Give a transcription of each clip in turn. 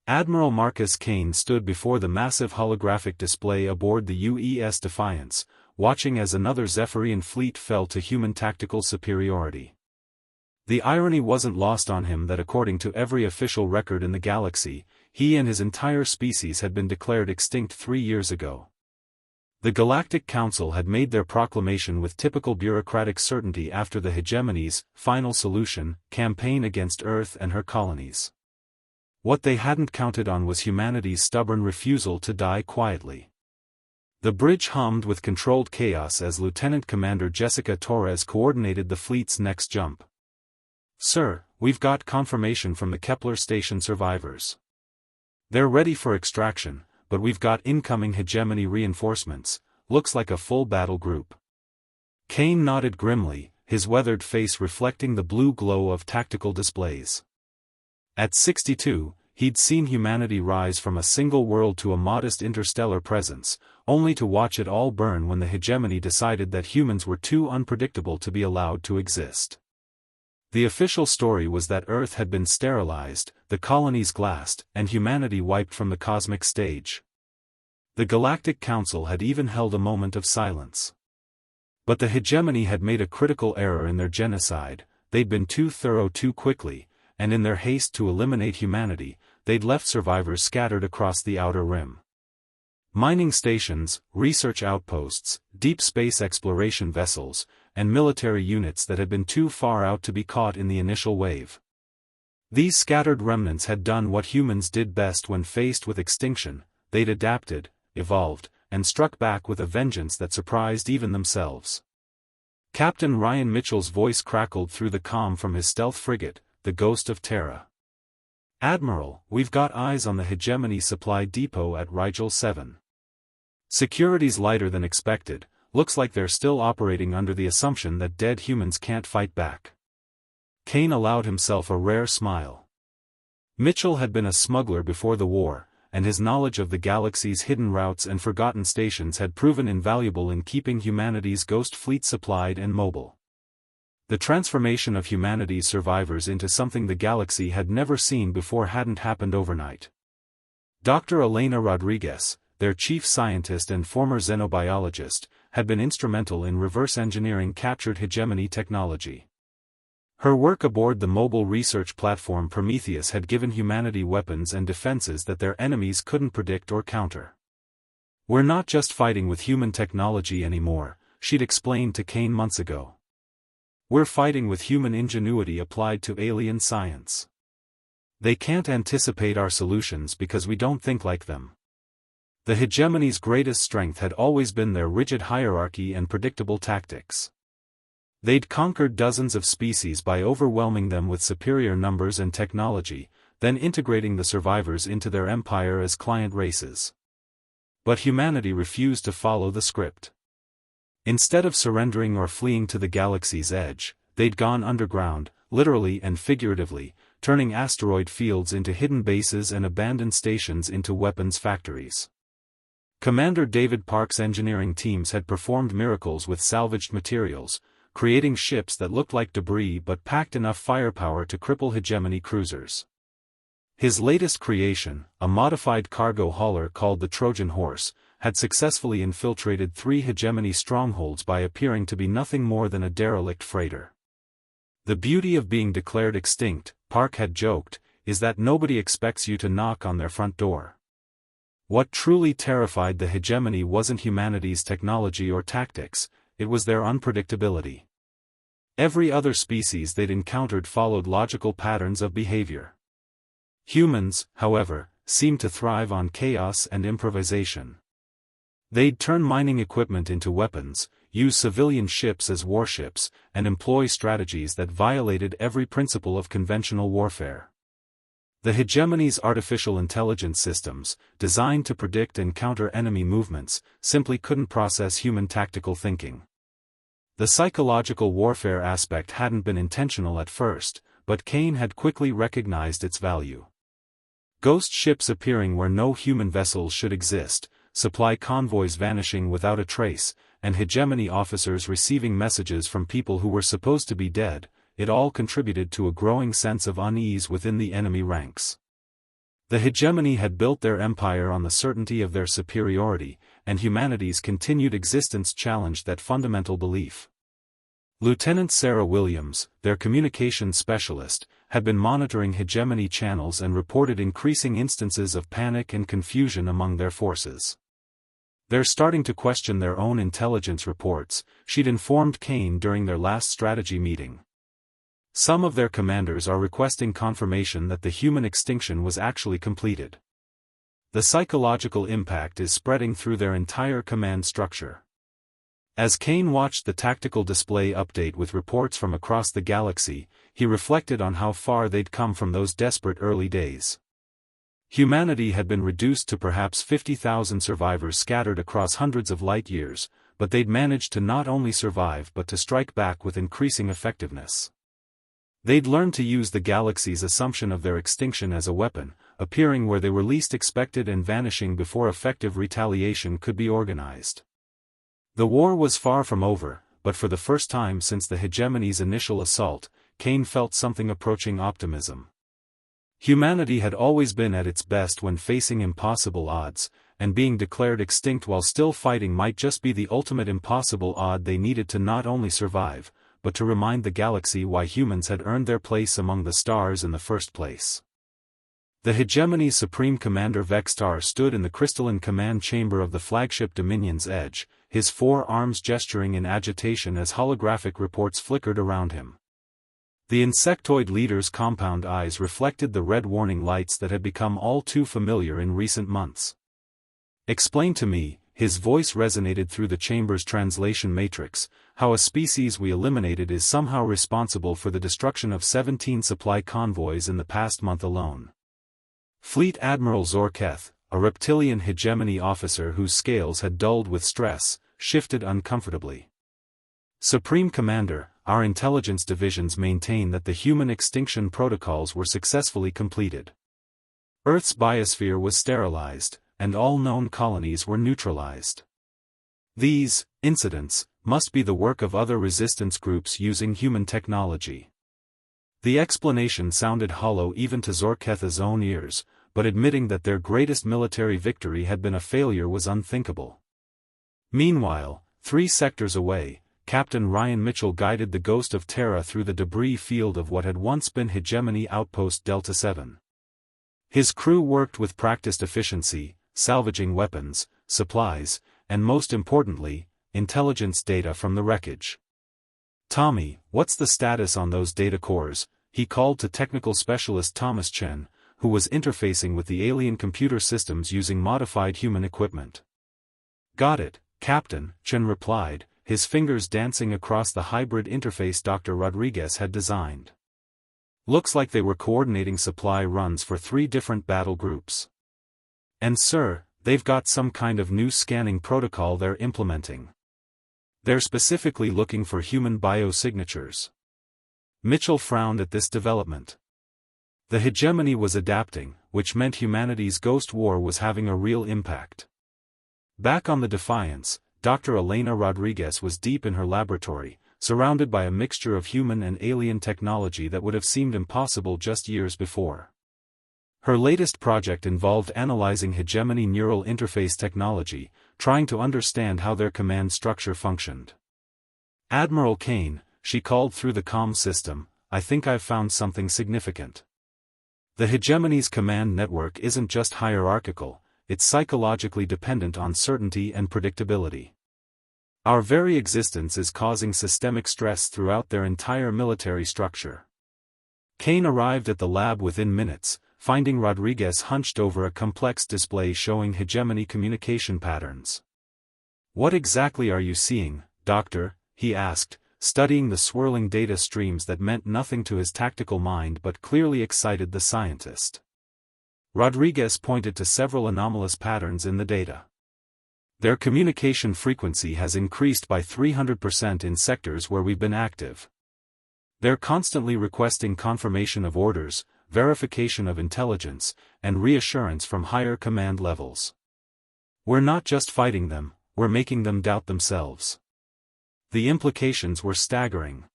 Admiral Marcus Kane stood before the massive holographic display aboard the UES Defiance, watching as another Zephyrian fleet fell to human tactical superiority. The irony wasn't lost on him that according to every official record in the galaxy, he and his entire species had been declared extinct 3 years ago. The Galactic Council had made their proclamation with typical bureaucratic certainty after the hegemony's final solution campaign against Earth and her colonies. What they hadn't counted on was humanity's stubborn refusal to die quietly. The bridge hummed with controlled chaos as Lieutenant Commander Jessica Torres coordinated the fleet's next jump. "Sir, we've got confirmation from the Kepler station survivors. They're ready for extraction, but we've got incoming hegemony reinforcements, looks like a full battle group." Kane nodded grimly, his weathered face reflecting the blue glow of tactical displays. At 62, he'd seen humanity rise from a single world to a modest interstellar presence, only to watch it all burn when the hegemony decided that humans were too unpredictable to be allowed to exist. The official story was that Earth had been sterilized, the colonies glassed, and humanity wiped from the cosmic stage. The Galactic Council had even held a moment of silence. But the hegemony had made a critical error in their genocide. They'd been too thorough too quickly, and in their haste to eliminate humanity, they'd left survivors scattered across the outer rim. Mining stations, research outposts, deep space exploration vessels, and military units that had been too far out to be caught in the initial wave. These scattered remnants had done what humans did best when faced with extinction: they'd adapted, evolved, and struck back with a vengeance that surprised even themselves. Captain Ryan Mitchell's voice crackled through the comm from his stealth frigate, the Ghost of Terra. "Admiral, we've got eyes on the hegemony supply depot at Rigel 7. Security's lighter than expected. Looks like they're still operating under the assumption that dead humans can't fight back." Kane allowed himself a rare smile. Mitchell had been a smuggler before the war, and his knowledge of the galaxy's hidden routes and forgotten stations had proven invaluable in keeping humanity's ghost fleet supplied and mobile. The transformation of humanity's survivors into something the galaxy had never seen before hadn't happened overnight. Dr. Elena Rodriguez, their chief scientist and former xenobiologist, had been instrumental in reverse engineering captured hegemony technology. Her work aboard the mobile research platform Prometheus had given humanity weapons and defenses that their enemies couldn't predict or counter. "We're not just fighting with human technology anymore," she'd explained to Kane months ago. "We're fighting with human ingenuity applied to alien science. They can't anticipate our solutions because we don't think like them." The hegemony's greatest strength had always been their rigid hierarchy and predictable tactics. They'd conquered dozens of species by overwhelming them with superior numbers and technology, then integrating the survivors into their empire as client races. But humanity refused to follow the script. Instead of surrendering or fleeing to the galaxy's edge, they'd gone underground, literally and figuratively, turning asteroid fields into hidden bases and abandoned stations into weapons factories. Commander David Park's engineering teams had performed miracles with salvaged materials, creating ships that looked like debris but packed enough firepower to cripple hegemony cruisers. His latest creation, a modified cargo hauler called the Trojan Horse, had successfully infiltrated 3 hegemony strongholds by appearing to be nothing more than a derelict freighter. "The beauty of being declared extinct," Park had joked, "is that nobody expects you to knock on their front door." What truly terrified the hegemony wasn't humanity's technology or tactics, it was their unpredictability. Every other species they'd encountered followed logical patterns of behavior. Humans, however, seemed to thrive on chaos and improvisation. They'd turn mining equipment into weapons, use civilian ships as warships, and employ strategies that violated every principle of conventional warfare. The hegemony's artificial intelligence systems, designed to predict and counter enemy movements, simply couldn't process human tactical thinking. The psychological warfare aspect hadn't been intentional at first, but Kane had quickly recognized its value. Ghost ships appearing where no human vessels should exist, supply convoys vanishing without a trace, and hegemony officers receiving messages from people who were supposed to be dead, it all contributed to a growing sense of unease within the enemy ranks. The hegemony had built their empire on the certainty of their superiority, and humanity's continued existence challenged that fundamental belief. Lieutenant Sarah Williams, their communications specialist, had been monitoring hegemony channels and reported increasing instances of panic and confusion among their forces. "They're starting to question their own intelligence reports," she'd informed Kane during their last strategy meeting. "Some of their commanders are requesting confirmation that the human extinction was actually completed. The psychological impact is spreading through their entire command structure." As Kane watched the tactical display update with reports from across the galaxy, he reflected on how far they'd come from those desperate early days. Humanity had been reduced to perhaps 50,000 survivors scattered across hundreds of light-years, but they'd managed to not only survive but to strike back with increasing effectiveness. They'd learned to use the galaxy's assumption of their extinction as a weapon, appearing where they were least expected and vanishing before effective retaliation could be organized. The war was far from over, but for the first time since the hegemony's initial assault, Kane felt something approaching optimism. Humanity had always been at its best when facing impossible odds, and being declared extinct while still fighting might just be the ultimate impossible odd they needed to not only survive, but to remind the galaxy why humans had earned their place among the stars in the first place. The hegemony's Supreme Commander Vextar stood in the crystalline command chamber of the flagship Dominion's Edge, his 4 arms gesturing in agitation as holographic reports flickered around him. The insectoid leader's compound eyes reflected the red warning lights that had become all too familiar in recent months. "Explain to me," his voice resonated through the chamber's translation matrix, "how a species we eliminated is somehow responsible for the destruction of 17 supply convoys in the past month alone." Fleet Admiral Zorketh, a reptilian hegemony officer whose scales had dulled with stress, shifted uncomfortably. "Supreme Commander, our intelligence divisions maintain that the human extinction protocols were successfully completed. Earth's biosphere was sterilized, and all known colonies were neutralized. These incidents must be the work of other resistance groups using human technology." The explanation sounded hollow even to Zorketh's own ears, but admitting that their greatest military victory had been a failure was unthinkable. Meanwhile, 3 sectors away, Captain Ryan Mitchell guided the Ghost of Terra through the debris field of what had once been Hegemony Outpost Delta 7. His crew worked with practiced efficiency, salvaging weapons, supplies, and most importantly, intelligence data from the wreckage. "Tommy, what's the status on those data cores?" he called to technical specialist Thomas Chen, who was interfacing with the alien computer systems using modified human equipment. "Got it, Captain," Chen replied, his fingers dancing across the hybrid interface Dr. Rodriguez had designed. "Looks like they were coordinating supply runs for 3 different battle groups. And sir, they've got some kind of new scanning protocol they're implementing. They're specifically looking for human biosignatures." Mitchell frowned at this development. The hegemony was adapting, which meant humanity's ghost war was having a real impact. Back on the Defiance, Dr. Elena Rodriguez was deep in her laboratory, surrounded by a mixture of human and alien technology that would have seemed impossible just years before. Her latest project involved analyzing hegemony neural interface technology, trying to understand how their command structure functioned. "Admiral Kane," she called through the comm system, "I think I've found something significant. The hegemony's command network isn't just hierarchical, it's psychologically dependent on certainty and predictability. Our very existence is causing systemic stress throughout their entire military structure." Kane arrived at the lab within minutes, finding Rodriguez hunched over a complex display showing hegemony communication patterns. "What exactly are you seeing, Doctor?" he asked, studying the swirling data streams that meant nothing to his tactical mind but clearly excited the scientist. Rodriguez pointed to several anomalous patterns in the data. "Their communication frequency has increased by 300% in sectors where we've been active. They're constantly requesting confirmation of orders, verification of intelligence, and reassurance from higher command levels. We're not just fighting them, we're making them doubt themselves." The implications were staggering.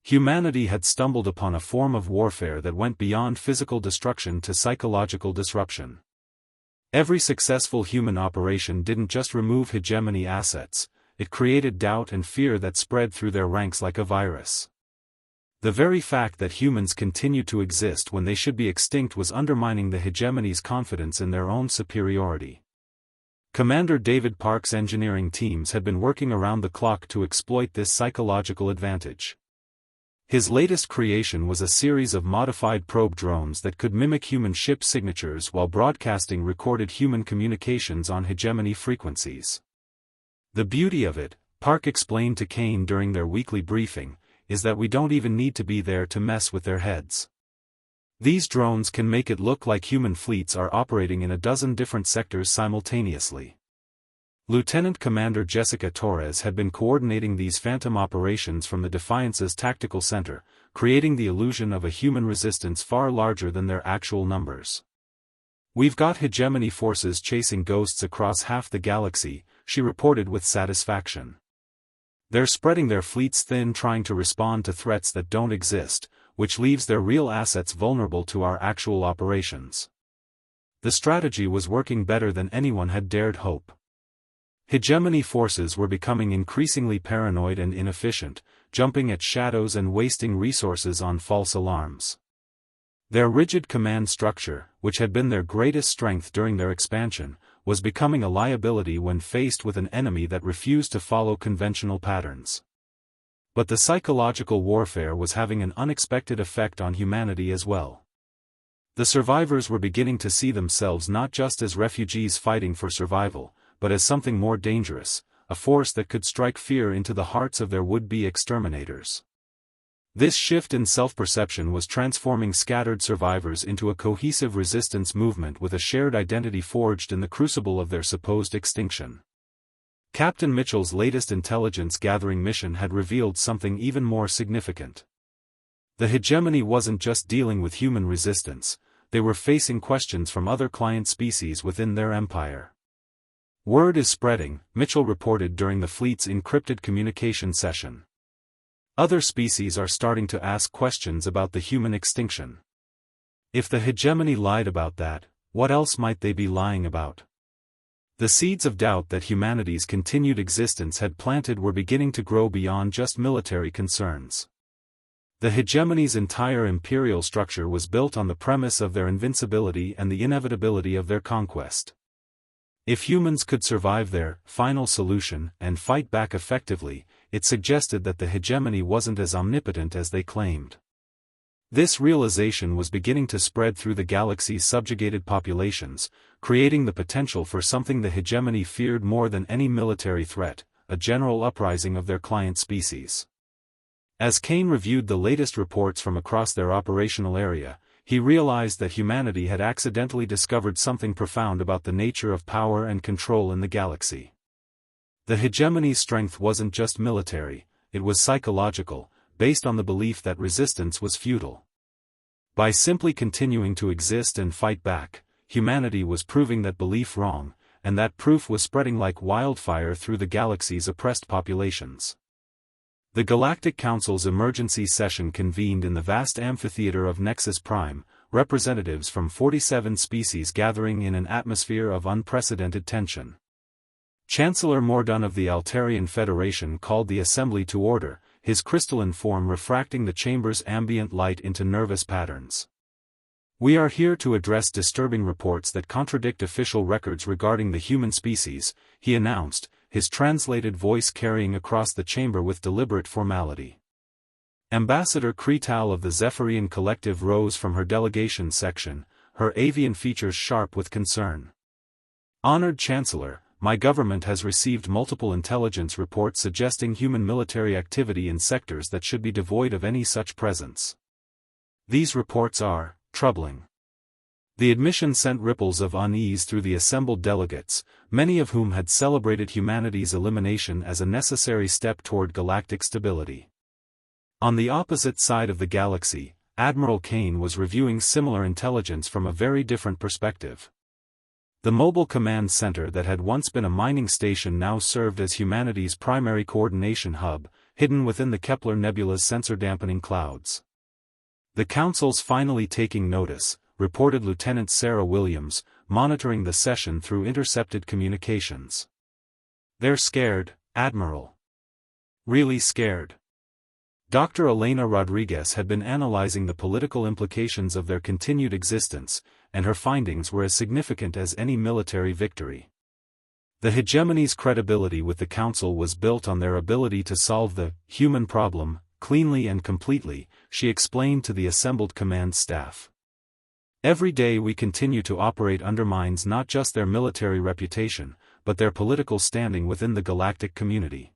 Humanity had stumbled upon a form of warfare that went beyond physical destruction to psychological disruption. Every successful human operation didn't just remove hegemony assets, it created doubt and fear that spread through their ranks like a virus. The very fact that humans continued to exist when they should be extinct was undermining the hegemony's confidence in their own superiority. Commander David Park's engineering teams had been working around the clock to exploit this psychological advantage. His latest creation was a series of modified probe drones that could mimic human ship signatures while broadcasting recorded human communications on hegemony frequencies. The beauty of it, Park explained to Kane during their weekly briefing, is that we don't even need to be there to mess with their heads. These drones can make it look like human fleets are operating in a dozen different sectors simultaneously. Lieutenant Commander Jessica Torres had been coordinating these phantom operations from the Defiance's tactical center, creating the illusion of a human resistance far larger than their actual numbers. "We've got hegemony forces chasing ghosts across half the galaxy," she reported with satisfaction. "They're spreading their fleets thin trying to respond to threats that don't exist, which leaves their real assets vulnerable to our actual operations." The strategy was working better than anyone had dared hope. Hegemony forces were becoming increasingly paranoid and inefficient, jumping at shadows and wasting resources on false alarms. Their rigid command structure, which had been their greatest strength during their expansion, was becoming a liability when faced with an enemy that refused to follow conventional patterns. But the psychological warfare was having an unexpected effect on humanity as well. The survivors were beginning to see themselves not just as refugees fighting for survival, but as something more dangerous, a force that could strike fear into the hearts of their would-be exterminators. This shift in self-perception was transforming scattered survivors into a cohesive resistance movement with a shared identity forged in the crucible of their supposed extinction. Captain Mitchell's latest intelligence-gathering mission had revealed something even more significant. The hegemony wasn't just dealing with human resistance, they were facing questions from other client species within their empire. "Word is spreading," Mitchell reported during the fleet's encrypted communication session. "Other species are starting to ask questions about the human extinction. If the hegemony lied about that, what else might they be lying about?" The seeds of doubt that humanity's continued existence had planted were beginning to grow beyond just military concerns. The hegemony's entire imperial structure was built on the premise of their invincibility and the inevitability of their conquest. If humans could survive their final solution and fight back effectively, it suggested that the hegemony wasn't as omnipotent as they claimed. This realization was beginning to spread through the galaxy's subjugated populations, creating the potential for something the hegemony feared more than any military threat, a general uprising of their client species. As Kane reviewed the latest reports from across their operational area, he realized that humanity had accidentally discovered something profound about the nature of power and control in the galaxy. The hegemony's strength wasn't just military, it was psychological, based on the belief that resistance was futile. By simply continuing to exist and fight back, humanity was proving that belief wrong, and that proof was spreading like wildfire through the galaxy's oppressed populations. The Galactic Council's emergency session convened in the vast amphitheater of Nexus Prime, representatives from 47 species gathering in an atmosphere of unprecedented tension. Chancellor Mordun of the Altarian Federation called the assembly to order, his crystalline form refracting the chamber's ambient light into nervous patterns. "We are here to address disturbing reports that contradict official records regarding the human species," he announced, his translated voice carrying across the chamber with deliberate formality. Ambassador Kretal of the Zephyrian Collective rose from her delegation section, her avian features sharp with concern. "Honored Chancellor, my government has received multiple intelligence reports suggesting human military activity in sectors that should be devoid of any such presence. These reports are troubling." The admission sent ripples of unease through the assembled delegates, many of whom had celebrated humanity's elimination as a necessary step toward galactic stability. On the opposite side of the galaxy, Admiral Kane was reviewing similar intelligence from a very different perspective. The mobile command center that had once been a mining station now served as humanity's primary coordination hub, hidden within the Kepler nebula's sensor-dampening clouds. "The Council's finally taking notice," reported Lieutenant Sarah Williams, monitoring the session through intercepted communications. "They're scared, Admiral. Really scared." Dr. Elena Rodriguez had been analyzing the political implications of their continued existence, and her findings were as significant as any military victory. The hegemony's credibility with the Council was built on their ability to solve the human problem cleanly and completely, she explained to the assembled command staff. "Every day we continue to operate undermines not just their military reputation, but their political standing within the galactic community."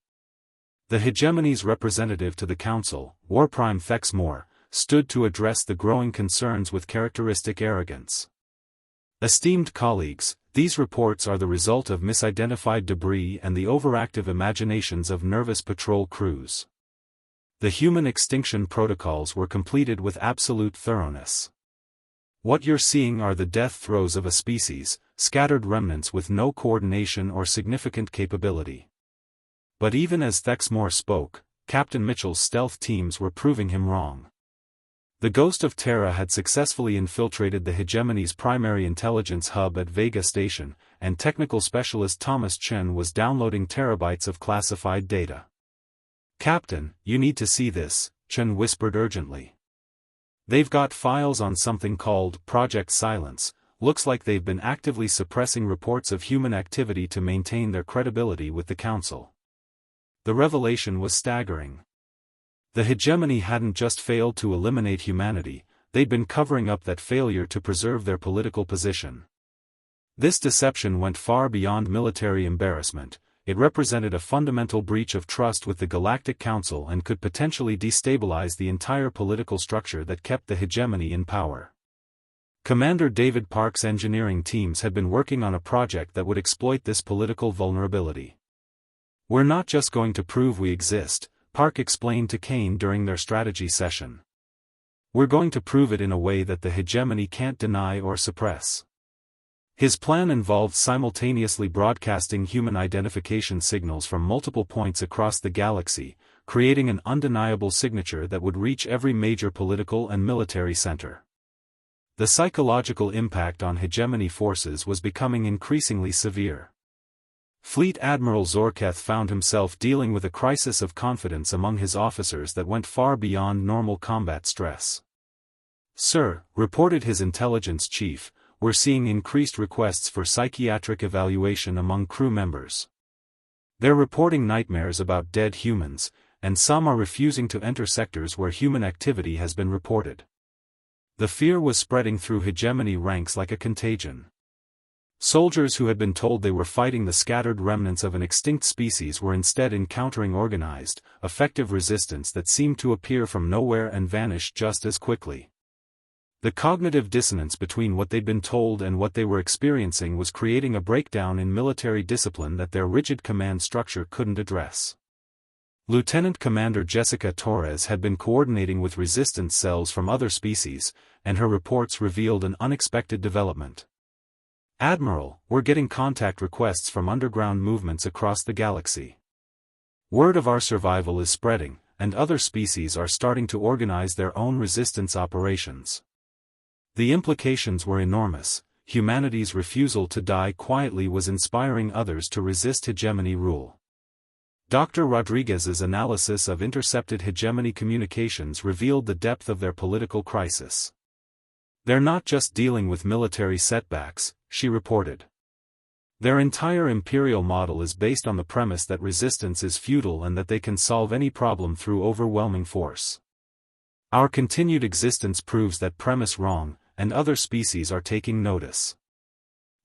The hegemony's representative to the Council, Warprime Thexmore, stood to address the growing concerns with characteristic arrogance. "Esteemed colleagues, these reports are the result of misidentified debris and the overactive imaginations of nervous patrol crews. The human extinction protocols were completed with absolute thoroughness. What you're seeing are the death throes of a species, scattered remnants with no coordination or significant capability." But even as Thexmore spoke, Captain Mitchell's stealth teams were proving him wrong. The Ghost of Terra had successfully infiltrated the hegemony's primary intelligence hub at Vega Station, and technical specialist Thomas Chen was downloading terabytes of classified data. "Captain, you need to see this," Chen whispered urgently. "They've got files on something called Project Silence. Looks like they've been actively suppressing reports of human activity to maintain their credibility with the Council." The revelation was staggering. The hegemony hadn't just failed to eliminate humanity, they'd been covering up that failure to preserve their political position. This deception went far beyond military embarrassment. It represented a fundamental breach of trust with the Galactic Council and could potentially destabilize the entire political structure that kept the hegemony in power. Commander David Park's engineering teams had been working on a project that would exploit this political vulnerability. "We're not just going to prove we exist," Park explained to Kane during their strategy session. "We're going to prove it in a way that the hegemony can't deny or suppress." His plan involved simultaneously broadcasting human identification signals from multiple points across the galaxy, creating an undeniable signature that would reach every major political and military center. The psychological impact on hegemony forces was becoming increasingly severe. Fleet Admiral Zorketh found himself dealing with a crisis of confidence among his officers that went far beyond normal combat stress. "Sir," reported his intelligence chief, "we're seeing increased requests for psychiatric evaluation among crew members. They're reporting nightmares about dead humans, and some are refusing to enter sectors where human activity has been reported." The fear was spreading through hegemony ranks like a contagion. Soldiers who had been told they were fighting the scattered remnants of an extinct species were instead encountering organized, effective resistance that seemed to appear from nowhere and vanish just as quickly. The cognitive dissonance between what they'd been told and what they were experiencing was creating a breakdown in military discipline that their rigid command structure couldn't address. Lieutenant Commander Jessica Torres had been coordinating with resistance cells from other species, and her reports revealed an unexpected development. "Admiral, we're getting contact requests from underground movements across the galaxy. Word of our survival is spreading, and other species are starting to organize their own resistance operations." The implications were enormous. Humanity's refusal to die quietly was inspiring others to resist hegemony rule. Dr. Rodriguez's analysis of intercepted hegemony communications revealed the depth of their political crisis. "They're not just dealing with military setbacks," she reported. "Their entire imperial model is based on the premise that resistance is futile and that they can solve any problem through overwhelming force. Our continued existence proves that premise wrong, and other species are taking notice."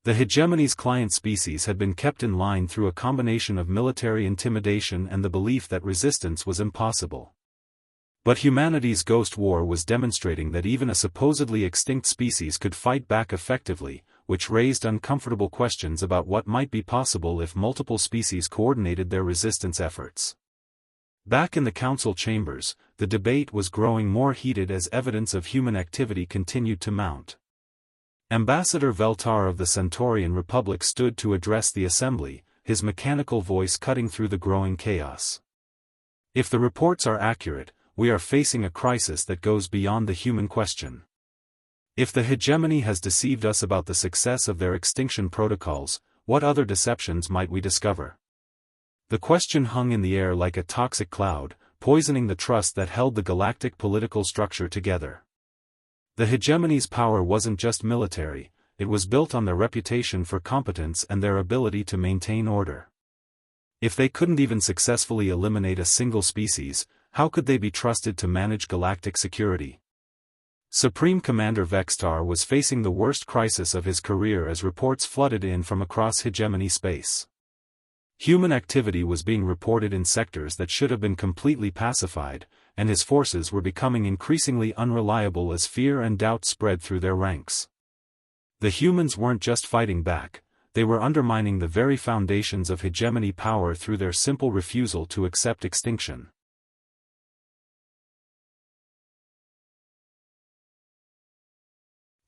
The hegemony's client species had been kept in line through a combination of military intimidation and the belief that resistance was impossible. But humanity's ghost war was demonstrating that even a supposedly extinct species could fight back effectively, which raised uncomfortable questions about what might be possible if multiple species coordinated their resistance efforts. Back in the council chambers, the debate was growing more heated as evidence of human activity continued to mount. Ambassador Veltar of the Centaurian Republic stood to address the assembly, his mechanical voice cutting through the growing chaos. If the reports are accurate, we are facing a crisis that goes beyond the human question. If the hegemony has deceived us about the success of their extinction protocols, what other deceptions might we discover? The question hung in the air like a toxic cloud, poisoning the trust that held the galactic political structure together. The hegemony's power wasn't just military, it was built on their reputation for competence and their ability to maintain order. If they couldn't even successfully eliminate a single species, how could they be trusted to manage galactic security? Supreme Commander Vextar was facing the worst crisis of his career as reports flooded in from across hegemony space. Human activity was being reported in sectors that should have been completely pacified, and his forces were becoming increasingly unreliable as fear and doubt spread through their ranks. The humans weren't just fighting back, they were undermining the very foundations of hegemony power through their simple refusal to accept extinction.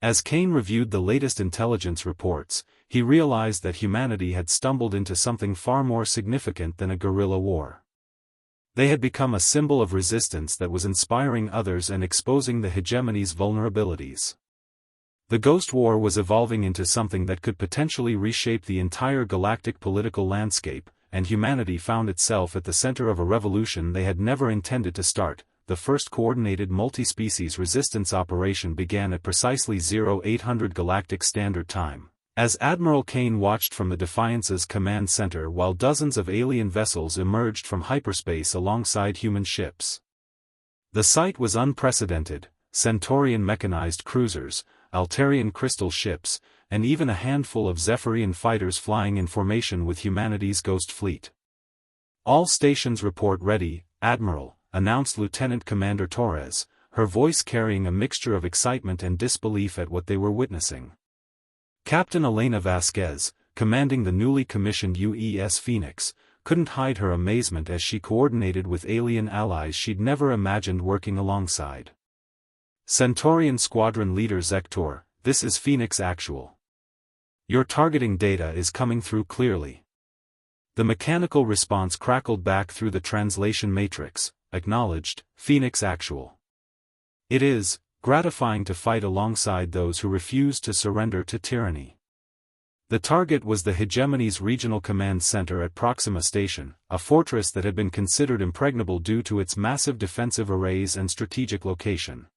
As Kane reviewed the latest intelligence reports, he realized that humanity had stumbled into something far more significant than a guerrilla war. They had become a symbol of resistance that was inspiring others and exposing the hegemony's vulnerabilities. The Ghost War was evolving into something that could potentially reshape the entire galactic political landscape, and humanity found itself at the center of a revolution they had never intended to start. The first coordinated multi-species resistance operation began at precisely 0800 Galactic Standard Time, as Admiral Kane watched from the Defiance's command center while dozens of alien vessels emerged from hyperspace alongside human ships. The sight was unprecedented: Centaurian mechanized cruisers, Altarian crystal ships, and even a handful of Zephyrian fighters flying in formation with humanity's Ghost Fleet. "All stations report ready, Admiral," announced Lieutenant Commander Torres, her voice carrying a mixture of excitement and disbelief at what they were witnessing. Captain Elena Vasquez, commanding the newly commissioned UES Phoenix, couldn't hide her amazement as she coordinated with alien allies she'd never imagined working alongside. "Centaurian Squadron Leader Zektor, this is Phoenix Actual. Your targeting data is coming through clearly." The mechanical response crackled back through the translation matrix. "Acknowledged, Phoenix Actual. It is gratifying to fight alongside those who refuse to surrender to tyranny." The target was the hegemony's regional command center at Proxima Station, a fortress that had been considered impregnable due to its massive defensive arrays and strategic location.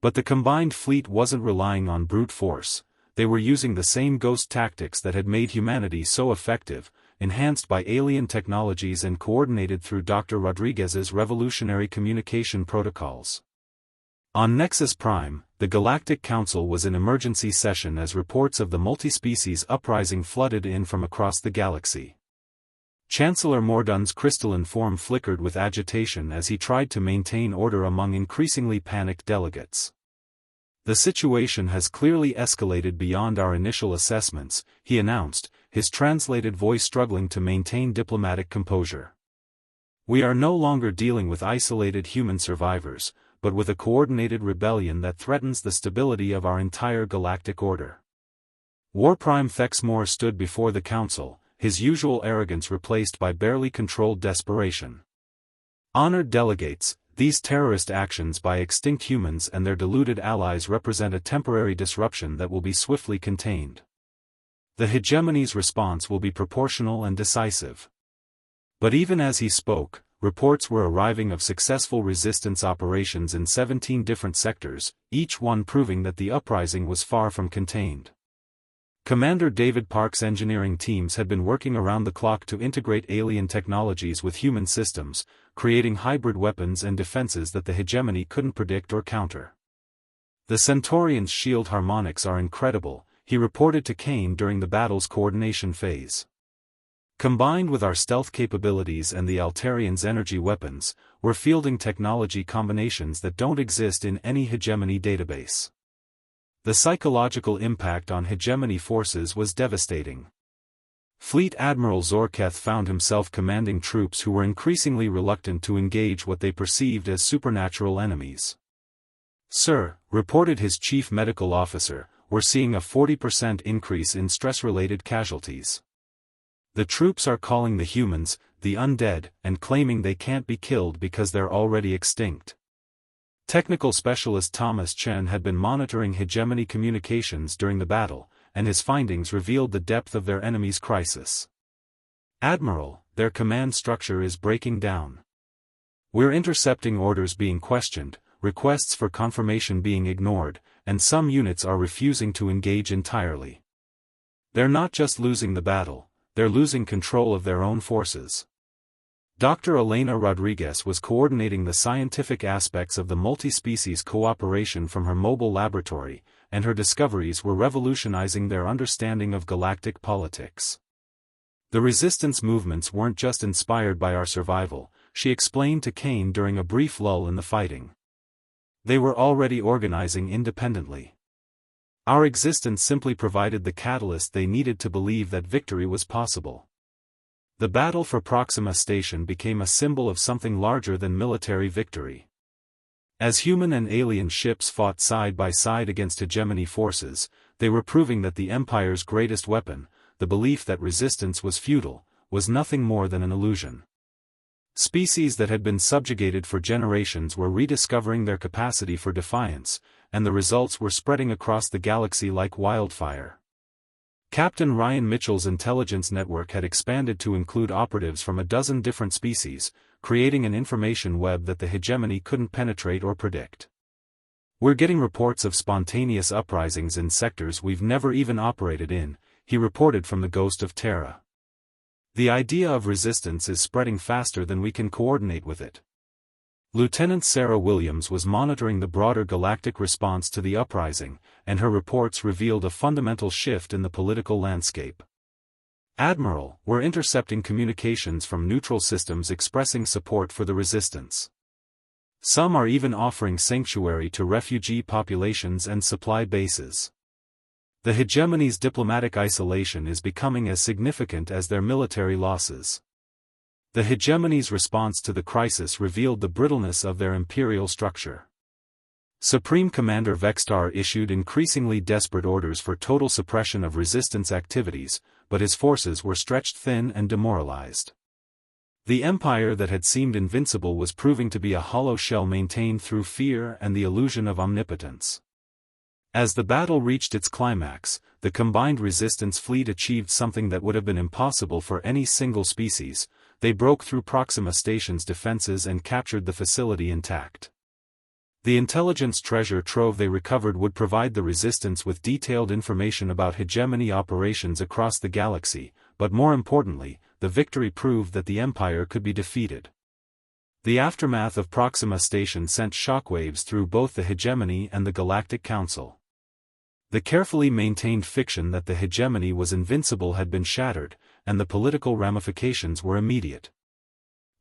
But the combined fleet wasn't relying on brute force, they were using the same ghost tactics that had made humanity so effective, enhanced by alien technologies and coordinated through Dr. Rodriguez's revolutionary communication protocols. On Nexus Prime, the Galactic Council was in emergency session as reports of the multi-species uprising flooded in from across the galaxy. Chancellor Mordun's crystalline form flickered with agitation as he tried to maintain order among increasingly panicked delegates. "The situation has clearly escalated beyond our initial assessments," he announced, his translated voice struggling to maintain diplomatic composure. "We are no longer dealing with isolated human survivors, but with a coordinated rebellion that threatens the stability of our entire galactic order." Warprime Thexmore stood before the council, his usual arrogance replaced by barely controlled desperation. "Honored delegates, these terrorist actions by extinct humans and their deluded allies represent a temporary disruption that will be swiftly contained. The hegemony's response will be proportional and decisive." But even as he spoke, reports were arriving of successful resistance operations in 17 different sectors, each one proving that the uprising was far from contained. Commander David Park's engineering teams had been working around the clock to integrate alien technologies with human systems, creating hybrid weapons and defenses that the hegemony couldn't predict or counter. "The Centaurians' shield harmonics are incredible," he reported to Kane during the battle's coordination phase. "Combined with our stealth capabilities and the Altarians' energy weapons, we're fielding technology combinations that don't exist in any hegemony database." The psychological impact on hegemony forces was devastating. Fleet Admiral Zorketh found himself commanding troops who were increasingly reluctant to engage what they perceived as supernatural enemies. "Sir," reported his chief medical officer, "we're seeing a 40% increase in stress-related casualties. The troops are calling the humans, the undead, and claiming they can't be killed because they're already extinct. Technical specialist Thomas Chen had been monitoring hegemony communications during the battle, and his findings revealed the depth of their enemy's crisis. "Admiral, their command structure is breaking down. We're intercepting orders being questioned, requests for confirmation being ignored, and some units are refusing to engage entirely. They're not just losing the battle, they're losing control of their own forces." Dr. Elena Rodriguez was coordinating the scientific aspects of the multi-species cooperation from her mobile laboratory, and her discoveries were revolutionizing their understanding of galactic politics. "The resistance movements weren't just inspired by our survival," she explained to Kane during a brief lull in the fighting. "They were already organizing independently. Our existence simply provided the catalyst they needed to believe that victory was possible." The battle for Proxima Station became a symbol of something larger than military victory. As human and alien ships fought side by side against hegemony forces, they were proving that the Empire's greatest weapon, the belief that resistance was futile, was nothing more than an illusion. Species that had been subjugated for generations were rediscovering their capacity for defiance, and the results were spreading across the galaxy like wildfire. Captain Ryan Mitchell's intelligence network had expanded to include operatives from a dozen different species, creating an information web that the hegemony couldn't penetrate or predict. "We're getting reports of spontaneous uprisings in sectors we've never even operated in," he reported from the Ghost of Terra. "The idea of resistance is spreading faster than we can coordinate with it." Lieutenant Sarah Williams was monitoring the broader galactic response to the uprising, and her reports revealed a fundamental shift in the political landscape. "Admiral, we're intercepting communications from neutral systems expressing support for the resistance. Some are even offering sanctuary to refugee populations and supply bases. The hegemony's diplomatic isolation is becoming as significant as their military losses." The hegemony's response to the crisis revealed the brittleness of their imperial structure. Supreme Commander Vextar issued increasingly desperate orders for total suppression of resistance activities, but his forces were stretched thin and demoralized. The empire that had seemed invincible was proving to be a hollow shell maintained through fear and the illusion of omnipotence. As the battle reached its climax, the combined resistance fleet achieved something that would have been impossible for any single species. They broke through Proxima Station's defenses and captured the facility intact. The intelligence treasure trove they recovered would provide the resistance with detailed information about hegemony operations across the galaxy, but more importantly, the victory proved that the Empire could be defeated. The aftermath of Proxima Station sent shockwaves through both the hegemony and the Galactic Council. The carefully maintained fiction that the hegemony was invincible had been shattered, and the political ramifications were immediate.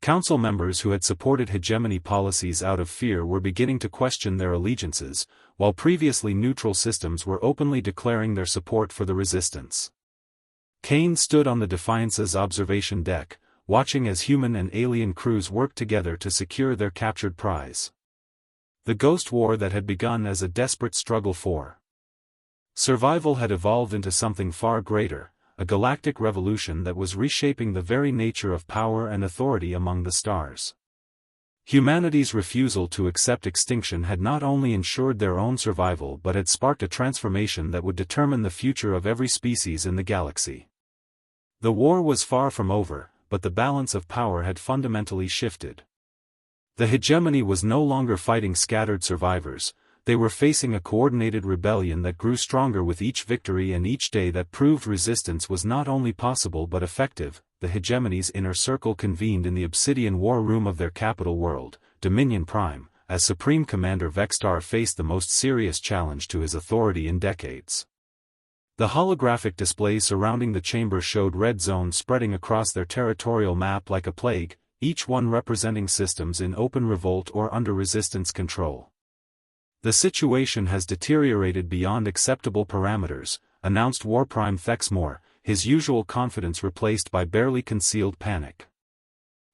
Council members who had supported hegemony policies out of fear were beginning to question their allegiances, while previously neutral systems were openly declaring their support for the resistance. Kane stood on the Defiance's observation deck, watching as human and alien crews worked together to secure their captured prize. The Ghost War that had begun as a desperate struggle for survival had evolved into something far greater, a galactic revolution that was reshaping the very nature of power and authority among the stars. Humanity's refusal to accept extinction had not only ensured their own survival but had sparked a transformation that would determine the future of every species in the galaxy. The war was far from over, but the balance of power had fundamentally shifted. The hegemony was no longer fighting scattered survivors. They were facing a coordinated rebellion that grew stronger with each victory and each day that proved resistance was not only possible but effective. The hegemony's inner circle convened in the Obsidian War Room of their capital world, Dominion Prime, as Supreme Commander Vextar faced the most serious challenge to his authority in decades. The holographic displays surrounding the chamber showed red zones spreading across their territorial map like a plague, each one representing systems in open revolt or under resistance control. "The situation has deteriorated beyond acceptable parameters," announced Warprime Thexmore, his usual confidence replaced by barely concealed panic.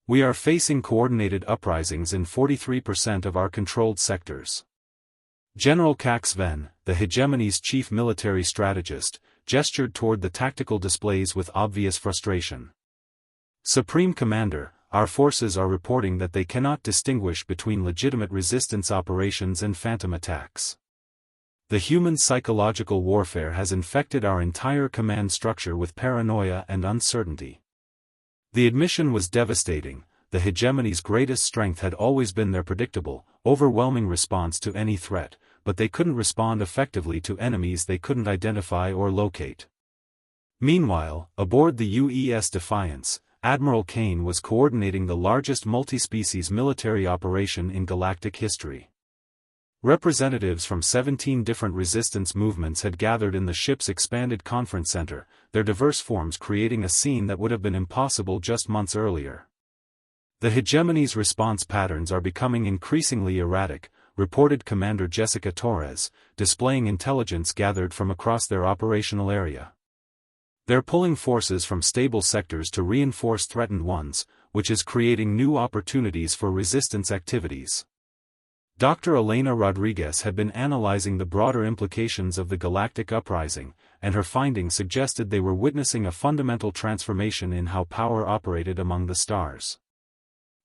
"We are facing coordinated uprisings in 43% of our controlled sectors." General Cax Ven, the hegemony's chief military strategist, gestured toward the tactical displays with obvious frustration. Supreme Commander, our forces are reporting that they cannot distinguish between legitimate resistance operations and phantom attacks. The human psychological warfare has infected our entire command structure with paranoia and uncertainty. The admission was devastating. The hegemony's greatest strength had always been their predictable, overwhelming response to any threat, but they couldn't respond effectively to enemies they couldn't identify or locate. Meanwhile, aboard the UES Defiance, Admiral Kane was coordinating the largest multi-species military operation in galactic history. Representatives from 17 different resistance movements had gathered in the ship's expanded conference center, their diverse forms creating a scene that would have been impossible just months earlier. The hegemony's response patterns are becoming increasingly erratic, reported Commander Jessica Torres, displaying intelligence gathered from across their operational area. They're pulling forces from stable sectors to reinforce threatened ones, which is creating new opportunities for resistance activities. Dr. Elena Rodriguez had been analyzing the broader implications of the galactic uprising, and her findings suggested they were witnessing a fundamental transformation in how power operated among the stars.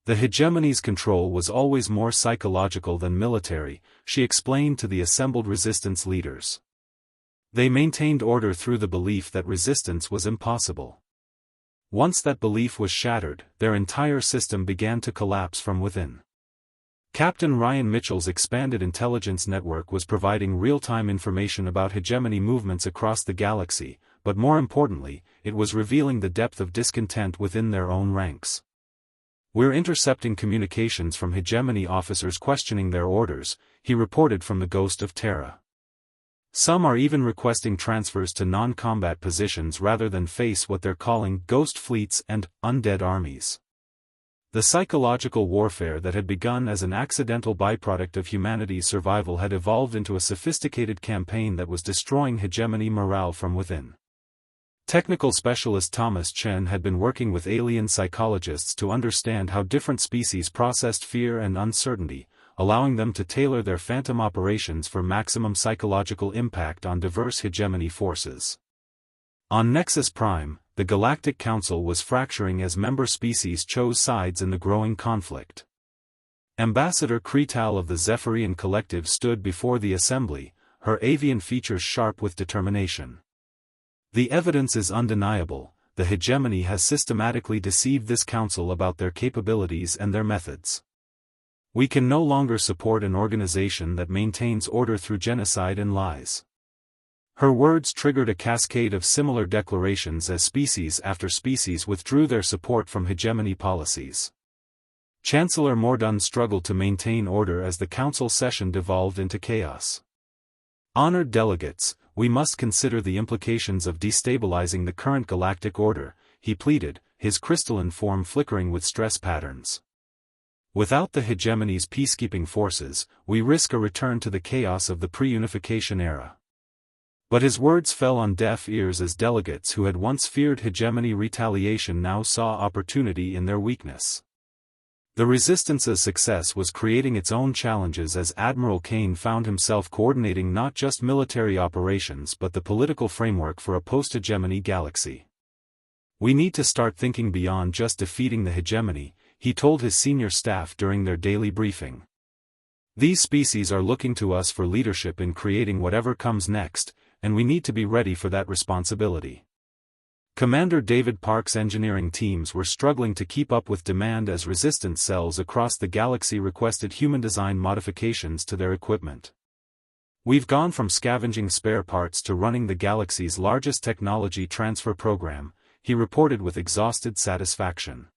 The hegemony's control was always more psychological than military, she explained to the assembled resistance leaders. They maintained order through the belief that resistance was impossible. Once that belief was shattered, their entire system began to collapse from within. Captain Ryan Mitchell's expanded intelligence network was providing real-time information about hegemony movements across the galaxy, but more importantly, it was revealing the depth of discontent within their own ranks. "We're intercepting communications from hegemony officers questioning their orders," he reported from the Ghost of Terra. Some are even requesting transfers to non-combat positions rather than face what they're calling ghost fleets and undead armies. The psychological warfare that had begun as an accidental byproduct of humanity's survival had evolved into a sophisticated campaign that was destroying hegemony morale from within. Technical specialist Thomas Chen had been working with alien psychologists to understand how different species processed fear and uncertainty, allowing them to tailor their phantom operations for maximum psychological impact on diverse hegemony forces. On Nexus Prime, the Galactic Council was fracturing as member species chose sides in the growing conflict. Ambassador Kretal of the Zephyrian Collective stood before the assembly, her avian features sharp with determination. "The evidence is undeniable, the hegemony has systematically deceived this council about their capabilities and their methods. We can no longer support an organization that maintains order through genocide and lies." Her words triggered a cascade of similar declarations as species after species withdrew their support from hegemony policies. Chancellor Mordun struggled to maintain order as the council session devolved into chaos. "Honored delegates, we must consider the implications of destabilizing the current galactic order," he pleaded, his crystalline form flickering with stress patterns. "Without the hegemony's peacekeeping forces, we risk a return to the chaos of the pre-unification era." But his words fell on deaf ears as delegates who had once feared hegemony retaliation now saw opportunity in their weakness. The Resistance's success was creating its own challenges as Admiral Kane found himself coordinating not just military operations but the political framework for a post-hegemony galaxy. "We need to start thinking beyond just defeating the hegemony," he told his senior staff during their daily briefing. "These species are looking to us for leadership in creating whatever comes next, and we need to be ready for that responsibility." Commander David Park's engineering teams were struggling to keep up with demand as resistance cells across the galaxy requested human-design modifications to their equipment. "We've gone from scavenging spare parts to running the galaxy's largest technology transfer program," he reported with exhausted satisfaction.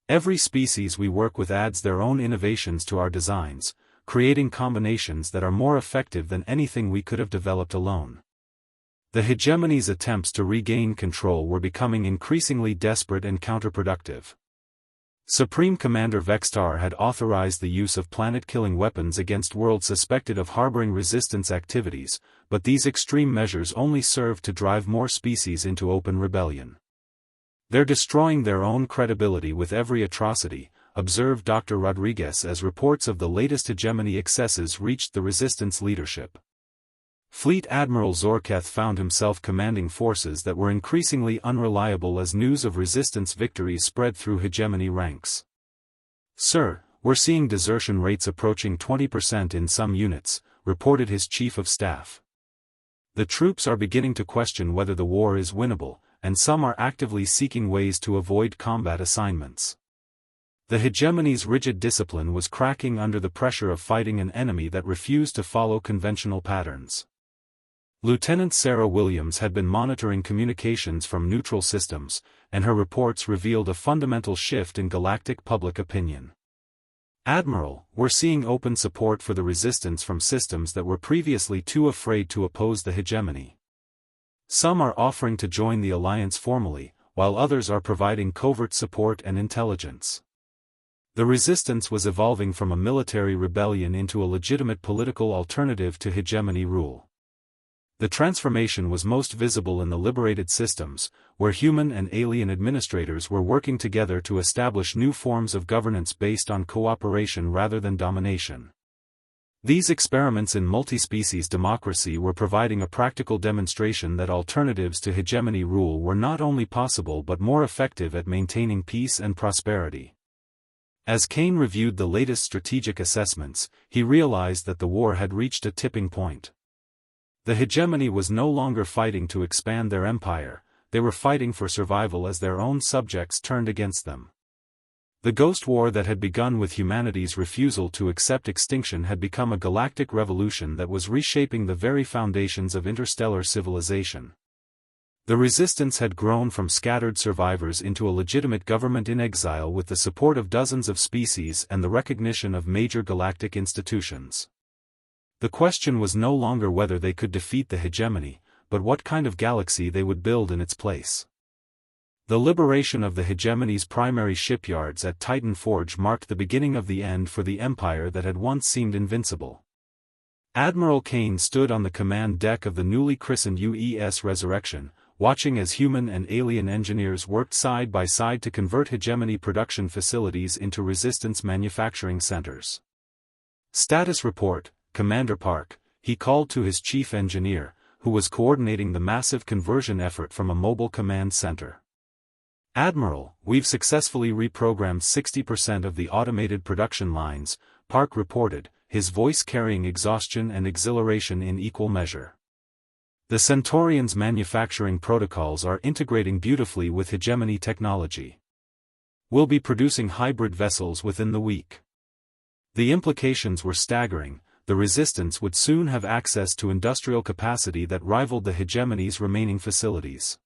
"Every species we work with adds their own innovations to our designs, creating combinations that are more effective than anything we could have developed alone." The hegemony's attempts to regain control were becoming increasingly desperate and counterproductive. Supreme Commander Vextar had authorized the use of planet-killing weapons against worlds suspected of harboring resistance activities, but these extreme measures only served to drive more species into open rebellion. "They're destroying their own credibility with every atrocity," observed Dr. Rodriguez as reports of the latest hegemony excesses reached the resistance leadership. Fleet Admiral Zorketh found himself commanding forces that were increasingly unreliable as news of resistance victories spread through hegemony ranks. "Sir, we're seeing desertion rates approaching 20% in some units," reported his chief of staff. "The troops are beginning to question whether the war is winnable, and some are actively seeking ways to avoid combat assignments." The hegemony's rigid discipline was cracking under the pressure of fighting an enemy that refused to follow conventional patterns. Lieutenant Sarah Williams had been monitoring communications from neutral systems, and her reports revealed a fundamental shift in galactic public opinion. "Admiral, we're seeing open support for the resistance from systems that were previously too afraid to oppose the hegemony. Some are offering to join the alliance formally, while others are providing covert support and intelligence." The resistance was evolving from a military rebellion into a legitimate political alternative to hegemony rule. The transformation was most visible in the liberated systems, where human and alien administrators were working together to establish new forms of governance based on cooperation rather than domination. These experiments in multi-species democracy were providing a practical demonstration that alternatives to hegemony rule were not only possible but more effective at maintaining peace and prosperity. As Kane reviewed the latest strategic assessments, he realized that the war had reached a tipping point. The hegemony was no longer fighting to expand their empire, they were fighting for survival as their own subjects turned against them. The ghost war that had begun with humanity's refusal to accept extinction had become a galactic revolution that was reshaping the very foundations of interstellar civilization. The resistance had grown from scattered survivors into a legitimate government in exile with the support of dozens of species and the recognition of major galactic institutions. The question was no longer whether they could defeat the hegemony, but what kind of galaxy they would build in its place. The liberation of the hegemony's primary shipyards at Titan Forge marked the beginning of the end for the empire that had once seemed invincible. Admiral Kane stood on the command deck of the newly christened UES Resurrection, watching as human and alien engineers worked side by side to convert hegemony production facilities into resistance manufacturing centers. "Status report, Commander Park," he called to his chief engineer, who was coordinating the massive conversion effort from a mobile command center. "Admiral, we've successfully reprogrammed 60% of the automated production lines," Park reported, his voice carrying exhaustion and exhilaration in equal measure. "The Centaurian's manufacturing protocols are integrating beautifully with hegemony technology. We'll be producing hybrid vessels within the week." The implications were staggering. The resistance would soon have access to industrial capacity that rivaled the hegemony's remaining facilities.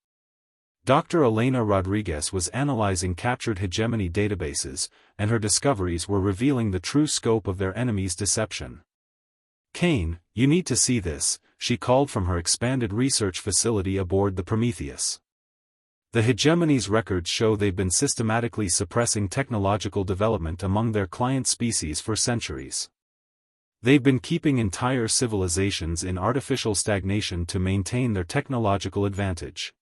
Dr. Elena Rodriguez was analyzing captured hegemony databases, and her discoveries were revealing the true scope of their enemy's deception. "Kane, you need to see this," she called from her expanded research facility aboard the Prometheus. "The hegemony's records show they've been systematically suppressing technological development among their client species for centuries. They've been keeping entire civilizations in artificial stagnation to maintain their technological advantage."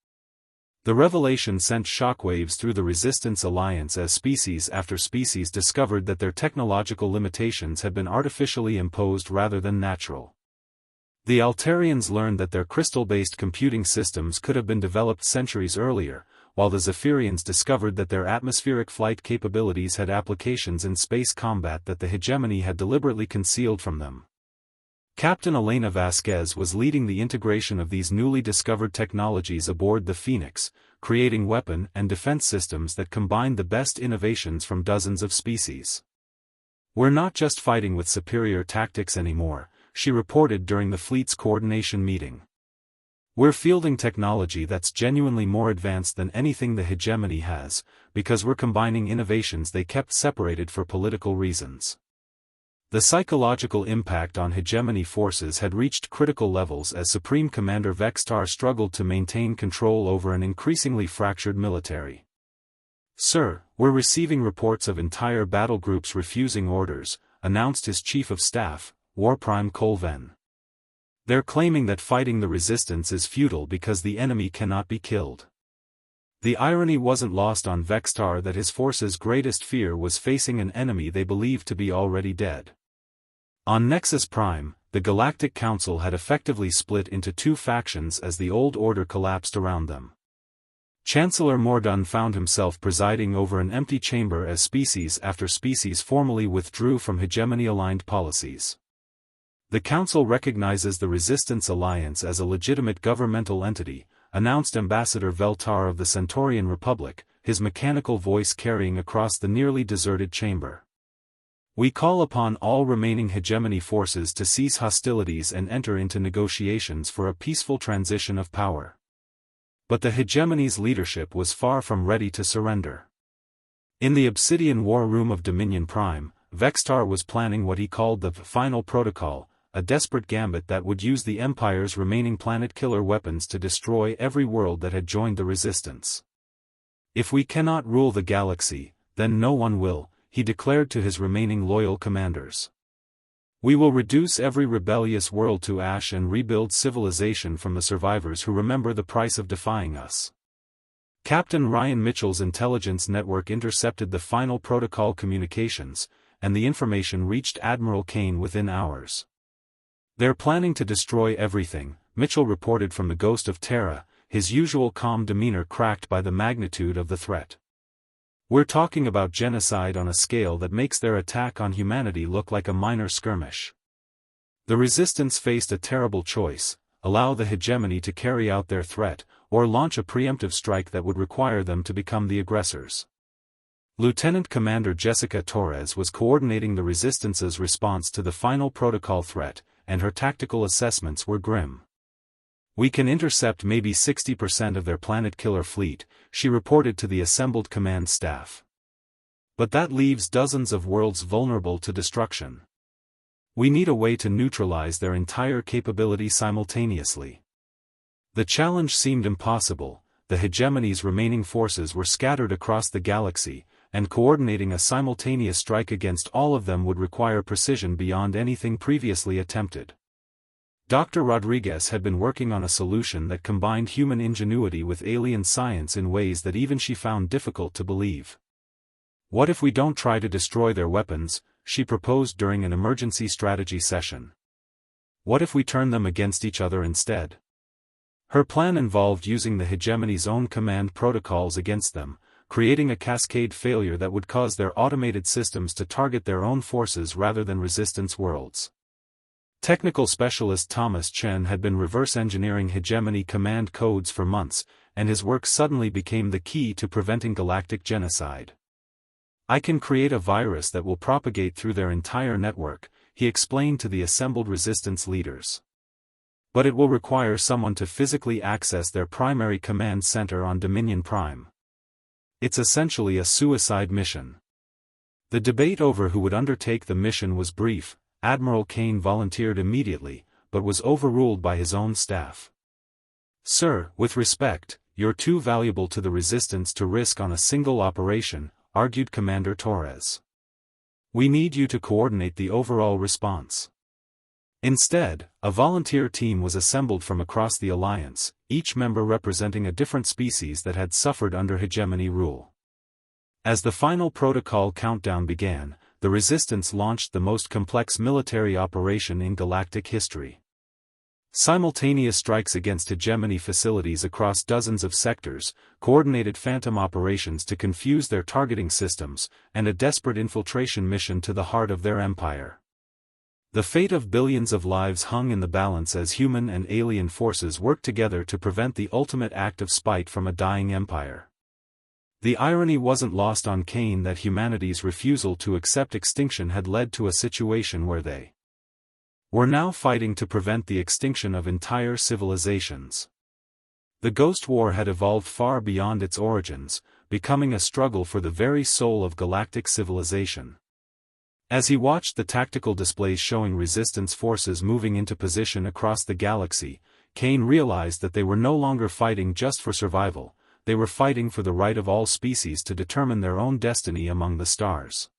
The revelation sent shockwaves through the Resistance Alliance as species after species discovered that their technological limitations had been artificially imposed rather than natural. The Altarians learned that their crystal-based computing systems could have been developed centuries earlier, while the Zephyrians discovered that their atmospheric flight capabilities had applications in space combat that the hegemony had deliberately concealed from them. Captain Elena Vasquez was leading the integration of these newly discovered technologies aboard the Phoenix, creating weapon and defense systems that combined the best innovations from dozens of species. "We're not just fighting with superior tactics anymore," she reported during the fleet's coordination meeting. "We're fielding technology that's genuinely more advanced than anything the hegemony has, because we're combining innovations they kept separated for political reasons." The psychological impact on hegemony forces had reached critical levels as Supreme Commander Vextar struggled to maintain control over an increasingly fractured military. "Sir, we're receiving reports of entire battle groups refusing orders," announced his chief of staff, Warprime Colven. "They're claiming that fighting the resistance is futile because the enemy cannot be killed." The irony wasn't lost on Vextar that his force's greatest fear was facing an enemy they believed to be already dead. On Nexus Prime, the Galactic Council had effectively split into two factions as the old order collapsed around them. Chancellor Mordun found himself presiding over an empty chamber as species after species formally withdrew from hegemony-aligned policies. The Council recognizes the Resistance Alliance as a legitimate governmental entity, announced Ambassador Veltar of the Centaurian Republic, his mechanical voice carrying across the nearly deserted chamber. We call upon all remaining hegemony forces to cease hostilities and enter into negotiations for a peaceful transition of power. But the hegemony's leadership was far from ready to surrender. In the Obsidian War Room of Dominion Prime, Vextar was planning what he called the Final Protocol, a desperate gambit that would use the Empire's remaining planet-killer weapons to destroy every world that had joined the Resistance. If we cannot rule the galaxy, then no one will, he declared to his remaining loyal commanders. We will reduce every rebellious world to ash and rebuild civilization from the survivors who remember the price of defying us. Captain Ryan Mitchell's intelligence network intercepted the Final Protocol communications, and the information reached Admiral Kane within hours. They're planning to destroy everything, Mitchell reported from the Ghost of Terra, his usual calm demeanor cracked by the magnitude of the threat. We're talking about genocide on a scale that makes their attack on humanity look like a minor skirmish. The Resistance faced a terrible choice: allow the hegemony to carry out their threat, or launch a preemptive strike that would require them to become the aggressors. Lieutenant Commander Jessica Torres was coordinating the Resistance's response to the Final Protocol threat, and her tactical assessments were grim. We can intercept maybe 60% of their planet-killer fleet, she reported to the assembled command staff. But that leaves dozens of worlds vulnerable to destruction. We need a way to neutralize their entire capability simultaneously. The challenge seemed impossible. The hegemony's remaining forces were scattered across the galaxy, and coordinating a simultaneous strike against all of them would require precision beyond anything previously attempted. Dr. Rodriguez had been working on a solution that combined human ingenuity with alien science in ways that even she found difficult to believe. What if we don't try to destroy their weapons, she proposed during an emergency strategy session. What if we turn them against each other instead? Her plan involved using the hegemony's own command protocols against them, creating a cascade failure that would cause their automated systems to target their own forces rather than Resistance worlds. Technical specialist Thomas Chen had been reverse engineering hegemony command codes for months, and his work suddenly became the key to preventing galactic genocide. I can create a virus that will propagate through their entire network, he explained to the assembled Resistance leaders. But it will require someone to physically access their primary command center on Dominion Prime. It's essentially a suicide mission. The debate over who would undertake the mission was brief. Admiral Kane volunteered immediately, but was overruled by his own staff. Sir, with respect, you're too valuable to the Resistance to risk on a single operation, argued Commander Torres. We need you to coordinate the overall response. Instead, a volunteer team was assembled from across the Alliance, each member representing a different species that had suffered under hegemony rule. As the Final Protocol countdown began, the Resistance launched the most complex military operation in galactic history. Simultaneous strikes against hegemony facilities across dozens of sectors, coordinated phantom operations to confuse their targeting systems, and a desperate infiltration mission to the heart of their empire. The fate of billions of lives hung in the balance as human and alien forces worked together to prevent the ultimate act of spite from a dying empire. The irony wasn't lost on Kane that humanity's refusal to accept extinction had led to a situation where they were now fighting to prevent the extinction of entire civilizations. The Ghost War had evolved far beyond its origins, becoming a struggle for the very soul of galactic civilization. As he watched the tactical displays showing Resistance forces moving into position across the galaxy, Kane realized that they were no longer fighting just for survival. They were fighting for the right of all species to determine their own destiny among the stars.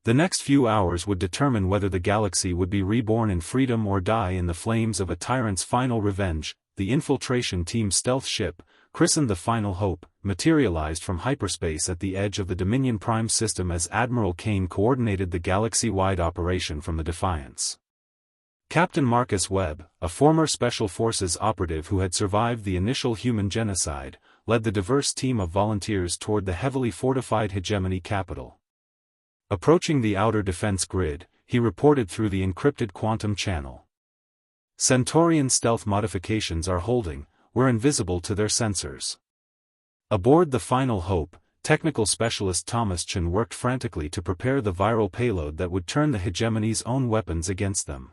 The next few hours would determine whether the galaxy would be reborn in freedom or die in the flames of a tyrant's final revenge. The infiltration team stealth ship, christened the Final Hope, materialized from hyperspace at the edge of the Dominion Prime system as Admiral Kane coordinated the galaxy-wide operation from the Defiance. Captain Marcus Webb, a former Special Forces operative who had survived the initial human genocide, led the diverse team of volunteers toward the heavily fortified hegemony capital. Approaching the outer defense grid, he reported through the encrypted quantum channel. "Centaurian stealth modifications are holding, we're invisible to their sensors." Aboard the Final Hope, technical specialist Thomas Chen worked frantically to prepare the viral payload that would turn the hegemony's own weapons against them.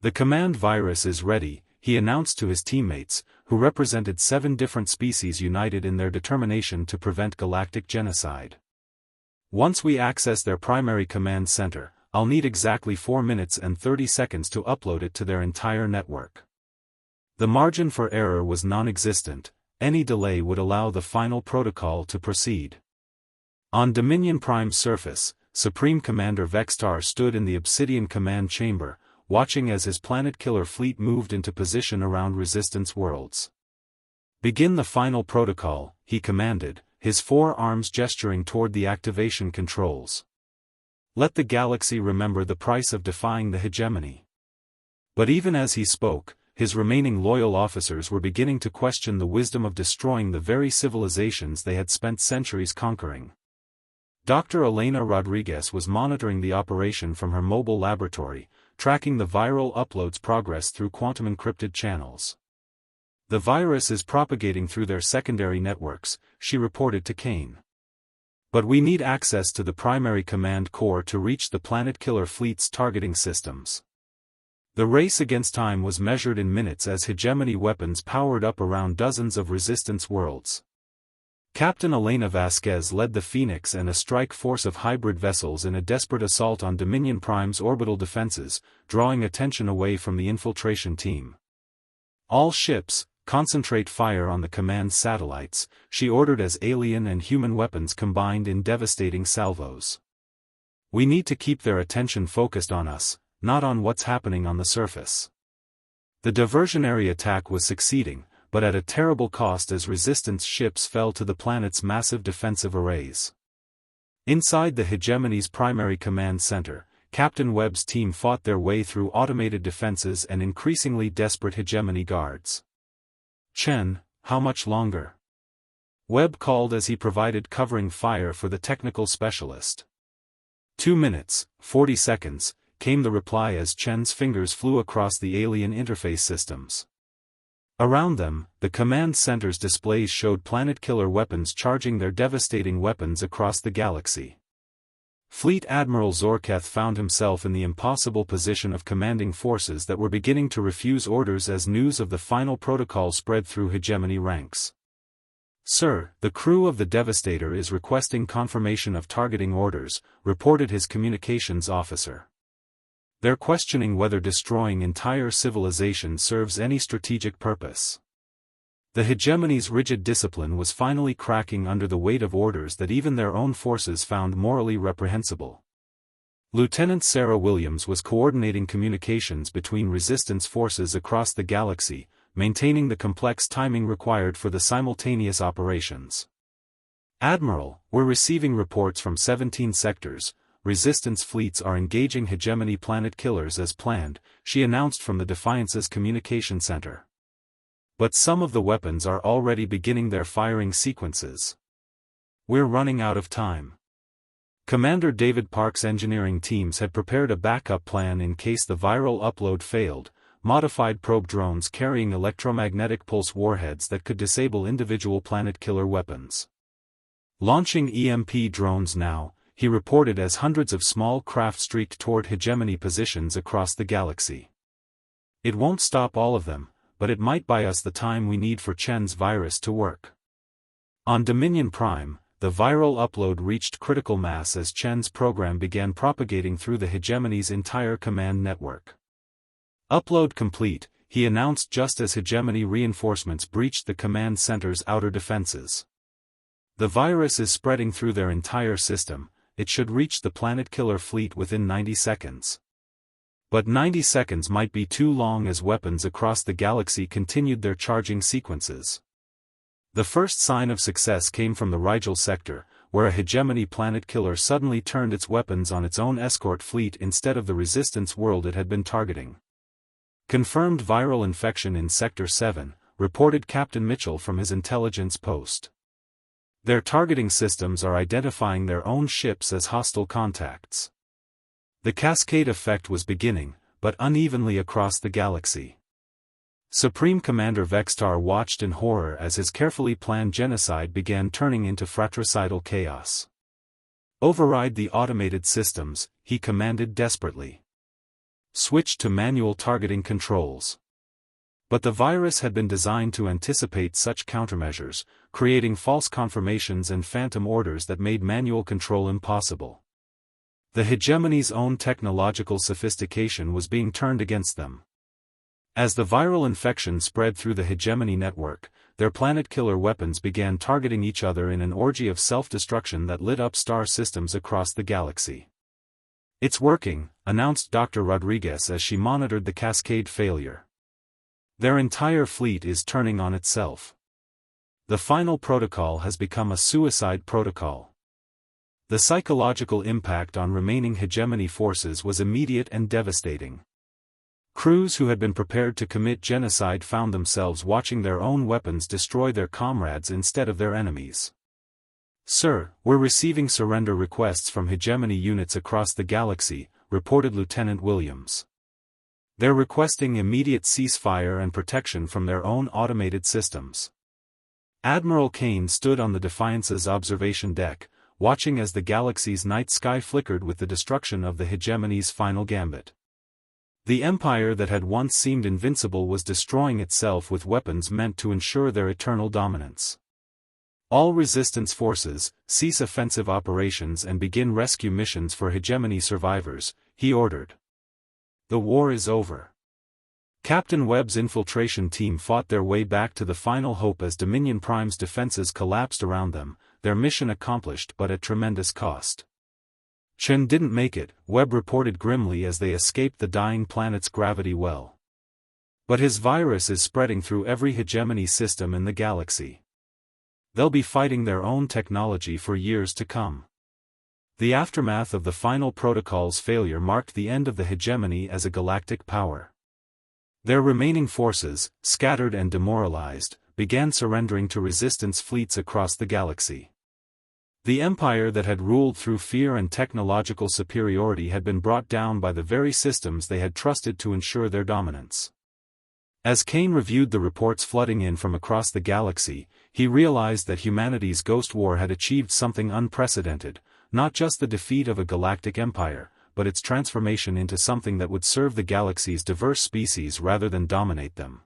"The command virus is ready," he announced to his teammates, who represented 7 different species united in their determination to prevent galactic genocide. "Once we access their primary command center, I'll need exactly 4 minutes and 30 seconds to upload it to their entire network." The margin for error was non-existent. Any delay would allow the final protocol to proceed. On Dominion Prime's surface, Supreme Commander Vextar stood in the Obsidian command chamber, watching as his planet-killer fleet moved into position around Resistance worlds. "Begin the final protocol," he commanded, his 4 arms gesturing toward the activation controls. "Let the galaxy remember the price of defying the hegemony." But even as he spoke, his remaining loyal officers were beginning to question the wisdom of destroying the very civilizations they had spent centuries conquering. Dr. Elena Rodriguez was monitoring the operation from her mobile laboratory, tracking the viral upload's progress through quantum-encrypted channels. "The virus is propagating through their secondary networks," she reported to Kane. "But we need access to the primary command core to reach the planet-killer fleet's targeting systems." The race against time was measured in minutes as hegemony weapons powered up around dozens of Resistance worlds. Captain Elena Vasquez led the Phoenix and a strike force of hybrid vessels in a desperate assault on Dominion Prime's orbital defenses, drawing attention away from the infiltration team. "All ships, concentrate fire on the command satellites," she ordered as alien and human weapons combined in devastating salvos. "We need to keep their attention focused on us, not on what's happening on the surface." The diversionary attack was succeeding, but at a terrible cost as Resistance ships fell to the planet's massive defensive arrays. Inside the hegemony's primary command center, Captain Webb's team fought their way through automated defenses and increasingly desperate hegemony guards. "Chen, how much longer?" Webb called as he provided covering fire for the technical specialist. 2 minutes, 40 seconds, came the reply as Chen's fingers flew across the alien interface systems. Around them, the command center's displays showed planet-killer weapons charging their devastating weapons across the galaxy. Fleet Admiral Zorketh found himself in the impossible position of commanding forces that were beginning to refuse orders as news of the final protocol spread through hegemony ranks. "Sir, the crew of the Devastator is requesting confirmation of targeting orders," reported his communications officer. "They're questioning whether destroying entire civilization serves any strategic purpose." The hegemony's rigid discipline was finally cracking under the weight of orders that even their own forces found morally reprehensible. Lieutenant Sarah Williams was coordinating communications between Resistance forces across the galaxy, maintaining the complex timing required for the simultaneous operations. "Admiral, we're receiving reports from 17 sectors. Resistance fleets are engaging hegemony planet killers as planned," she announced from the Defiance's communication center. "But some of the weapons are already beginning their firing sequences. We're running out of time." Commander David Park's engineering teams had prepared a backup plan in case the viral upload failed, modified probe drones carrying electromagnetic pulse warheads that could disable individual planet-killer weapons. "Launching EMP drones now," he reported as hundreds of small craft streaked toward hegemony positions across the galaxy. "It won't stop all of them, but it might buy us the time we need for Chen's virus to work." On Dominion Prime, the viral upload reached critical mass as Chen's program began propagating through the hegemony's entire command network. "Upload complete," he announced just as hegemony reinforcements breached the command center's outer defenses. "The virus is spreading through their entire system. It should reach the planet-killer fleet within 90 seconds. But 90 seconds might be too long as weapons across the galaxy continued their charging sequences. The first sign of success came from the Rigel sector, where a hegemony planet-killer suddenly turned its weapons on its own escort fleet instead of the Resistance world it had been targeting. Confirmed viral infection in Sector 7, reported Captain Mitchell from his intelligence post. Their targeting systems are identifying their own ships as hostile contacts. The cascade effect was beginning, but unevenly across the galaxy. Supreme Commander Vextar watched in horror as his carefully planned genocide began turning into fratricidal chaos. "Override the automated systems," he commanded desperately. "Switch to manual targeting controls." But the virus had been designed to anticipate such countermeasures, creating false confirmations and phantom orders that made manual control impossible. The hegemony's own technological sophistication was being turned against them. As the viral infection spread through the hegemony network, their planet-killer weapons began targeting each other in an orgy of self-destruction that lit up star systems across the galaxy. "It's working," announced Dr. Rodriguez as she monitored the cascade failure. "Their entire fleet is turning on itself. The final protocol has become a suicide protocol." The psychological impact on remaining hegemony forces was immediate and devastating. Crews who had been prepared to commit genocide found themselves watching their own weapons destroy their comrades instead of their enemies. "Sir, we're receiving surrender requests from hegemony units across the galaxy," reported Lieutenant Williams. "They're requesting immediate ceasefire and protection from their own automated systems." Admiral Kane stood on the Defiance's observation deck, watching as the galaxy's night sky flickered with the destruction of the hegemony's final gambit. The empire that had once seemed invincible was destroying itself with weapons meant to ensure their eternal dominance. "All resistance forces, cease offensive operations and begin rescue missions for hegemony survivors," he ordered. "The war is over." Captain Webb's infiltration team fought their way back to the final hope as Dominion Prime's defenses collapsed around them, their mission accomplished but at tremendous cost. "Chen didn't make it," Webb reported grimly as they escaped the dying planet's gravity well. "But his virus is spreading through every hegemony system in the galaxy. They'll be fighting their own technology for years to come." The aftermath of the final protocol's failure marked the end of the hegemony as a galactic power. Their remaining forces, scattered and demoralized, began surrendering to resistance fleets across the galaxy. The empire that had ruled through fear and technological superiority had been brought down by the very systems they had trusted to ensure their dominance. As Kane reviewed the reports flooding in from across the galaxy, he realized that humanity's Ghost War had achieved something unprecedented, not just the defeat of a galactic empire, but its transformation into something that would serve the galaxy's diverse species rather than dominate them.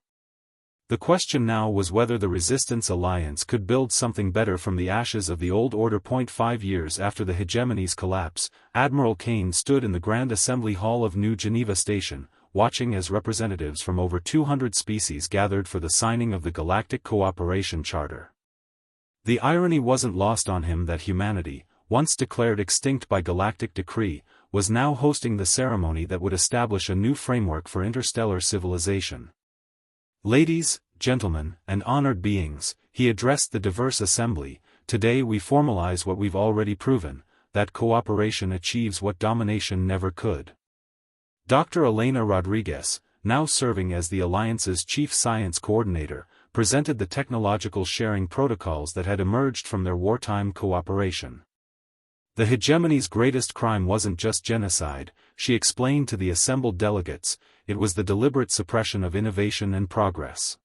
The question now was whether the Resistance Alliance could build something better from the ashes of the old order. 5 years after the hegemony's collapse, Admiral Kane stood in the Grand Assembly Hall of New Geneva Station, watching as representatives from over 200 species gathered for the signing of the Galactic Cooperation Charter. The irony wasn't lost on him that humanity, once declared extinct by galactic decree, was now hosting the ceremony that would establish a new framework for interstellar civilization. "Ladies, gentlemen, and honored beings," he addressed the diverse assembly, "today we formalize what we've already proven, that cooperation achieves what domination never could." Dr. Elena Rodriguez, now serving as the Alliance's chief science coordinator, presented the technological sharing protocols that had emerged from their wartime cooperation. The hegemony's greatest crime wasn't just genocide, she explained to the assembled delegates, it was the deliberate suppression of innovation and progress.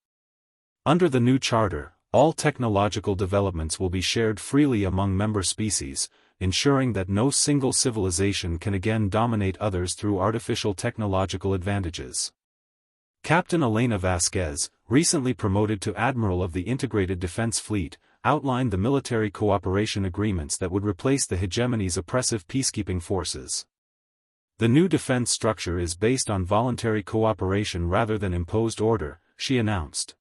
Under the new charter, all technological developments will be shared freely among member species, ensuring that no single civilization can again dominate others through artificial technological advantages. Captain Elena Vasquez, recently promoted to Admiral of the Integrated Defense Fleet, outlined the military cooperation agreements that would replace the hegemony's oppressive peacekeeping forces. "The new defense structure is based on voluntary cooperation rather than imposed order," she announced.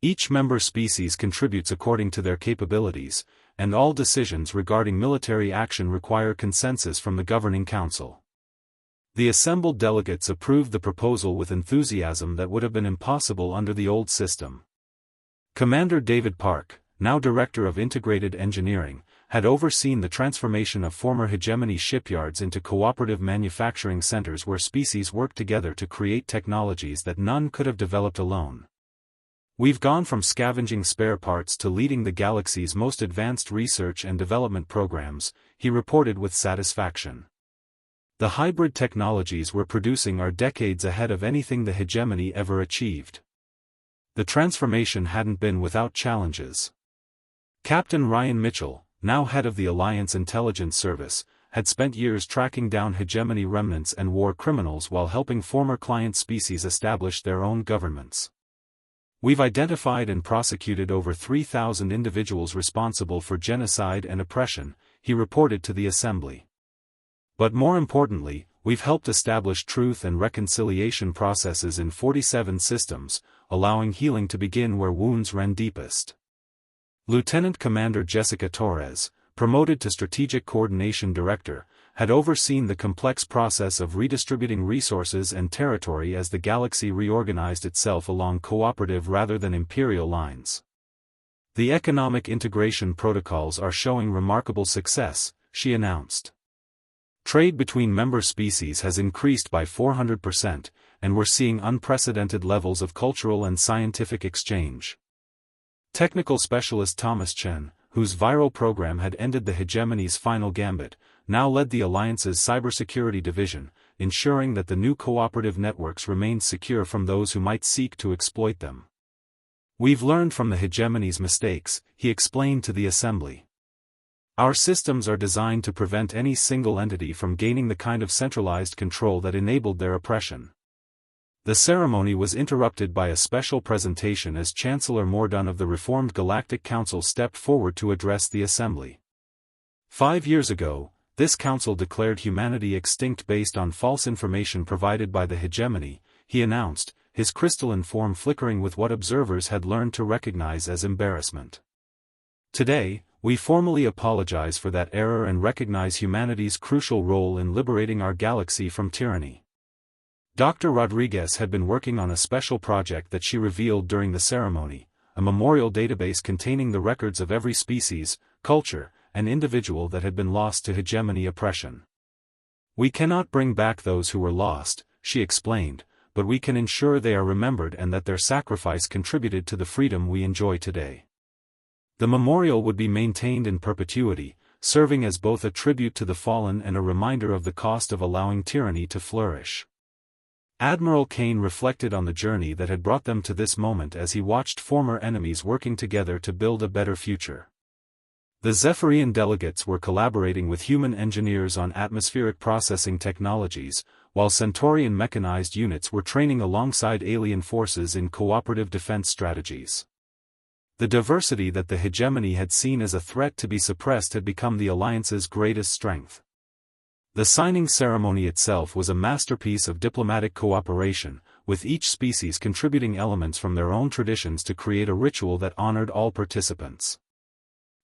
"Each member species contributes according to their capabilities, and all decisions regarding military action require consensus from the Governing Council." The assembled delegates approved the proposal with enthusiasm that would have been impossible under the old system. Commander David Park, now Director of Integrated Engineering, had overseen the transformation of former hegemony shipyards into cooperative manufacturing centers where species worked together to create technologies that none could have developed alone. We've gone from scavenging spare parts to leading the galaxy's most advanced research and development programs, he reported with satisfaction. The hybrid technologies we're producing are decades ahead of anything the hegemony ever achieved. The transformation hadn't been without challenges. Captain Ryan Mitchell, now head of the Alliance Intelligence Service, had spent years tracking down hegemony remnants and war criminals while helping former client species establish their own governments. We've identified and prosecuted over 3,000 individuals responsible for genocide and oppression, he reported to the Assembly. But more importantly, we've helped establish truth and reconciliation processes in 47 systems, allowing healing to begin where wounds ran deepest. Lieutenant Commander Jessica Torres, promoted to Strategic Coordination Director, had overseen the complex process of redistributing resources and territory as the galaxy reorganized itself along cooperative rather than imperial lines. The economic integration protocols are showing remarkable success, she announced. Trade between member species has increased by 400%, and we're seeing unprecedented levels of cultural and scientific exchange. Technical specialist Thomas Chen, whose viral program had ended the hegemony's final gambit, now led the Alliance's cybersecurity division, ensuring that the new cooperative networks remained secure from those who might seek to exploit them. We've learned from the hegemony's mistakes, he explained to the Assembly. Our systems are designed to prevent any single entity from gaining the kind of centralized control that enabled their oppression. The ceremony was interrupted by a special presentation as Chancellor Mordun of the reformed Galactic Council stepped forward to address the Assembly. 5 years ago, this council declared humanity extinct based on false information provided by the hegemony, he announced, his crystalline form flickering with what observers had learned to recognize as embarrassment. Today, we formally apologize for that error and recognize humanity's crucial role in liberating our galaxy from tyranny. Dr. Rodriguez had been working on a special project that she revealed during the ceremony, a memorial database containing the records of every species, culture, and individual that had been lost to hegemony oppression. We cannot bring back those who were lost, she explained, but we can ensure they are remembered and that their sacrifice contributed to the freedom we enjoy today. The memorial would be maintained in perpetuity, serving as both a tribute to the fallen and a reminder of the cost of allowing tyranny to flourish. Admiral Kane reflected on the journey that had brought them to this moment as he watched former enemies working together to build a better future. The Zephyrian delegates were collaborating with human engineers on atmospheric processing technologies, while Centaurian mechanized units were training alongside alien forces in cooperative defense strategies. The diversity that the hegemony had seen as a threat to be suppressed had become the Alliance's greatest strength. The signing ceremony itself was a masterpiece of diplomatic cooperation, with each species contributing elements from their own traditions to create a ritual that honored all participants.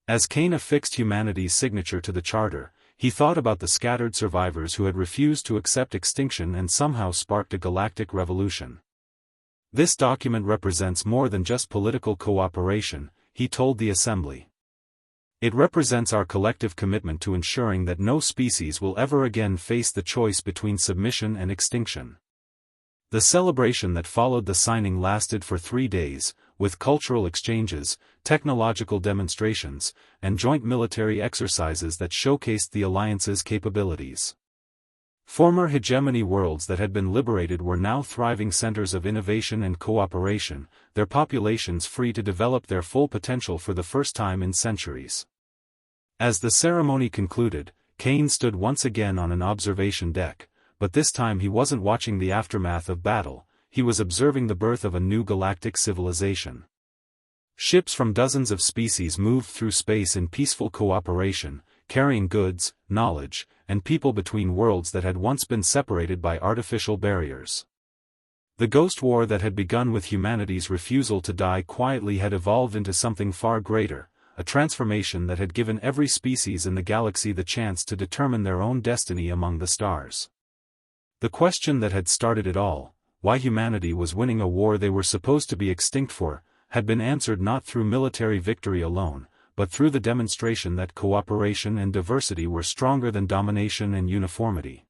As Kane affixed humanity's signature to the charter, he thought about the scattered survivors who had refused to accept extinction and somehow sparked a galactic revolution. This document represents more than just political cooperation, he told the Assembly. It represents our collective commitment to ensuring that no species will ever again face the choice between submission and extinction. The celebration that followed the signing lasted for 3 days, with cultural exchanges, technological demonstrations, and joint military exercises that showcased the Alliance's capabilities. Former hegemony worlds that had been liberated were now thriving centers of innovation and cooperation, their populations free to develop their full potential for the first time in centuries. As the ceremony concluded, Kane stood once again on an observation deck, but this time he wasn't watching the aftermath of battle, he was observing the birth of a new galactic civilization. Ships from dozens of species moved through space in peaceful cooperation, carrying goods, knowledge, and people between worlds that had once been separated by artificial barriers. The Ghost War that had begun with humanity's refusal to die quietly had evolved into something far greater, a transformation that had given every species in the galaxy the chance to determine their own destiny among the stars. The question that had started it all, why humanity was winning a war they were supposed to be extinct for, had been answered not through military victory alone, but through the demonstration that cooperation and diversity were stronger than domination and uniformity.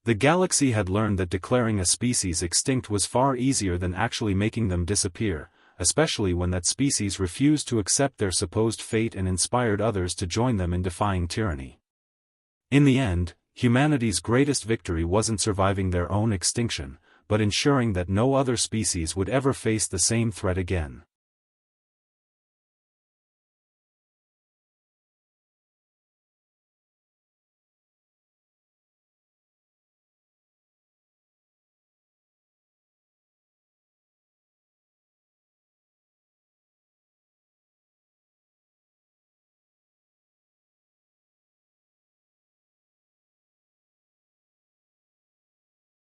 The galaxy had learned that declaring a species extinct was far easier than actually making them disappear, especially when that species refused to accept their supposed fate and inspired others to join them in defying tyranny. In the end, humanity's greatest victory wasn't surviving their own extinction, but ensuring that no other species would ever face the same threat again.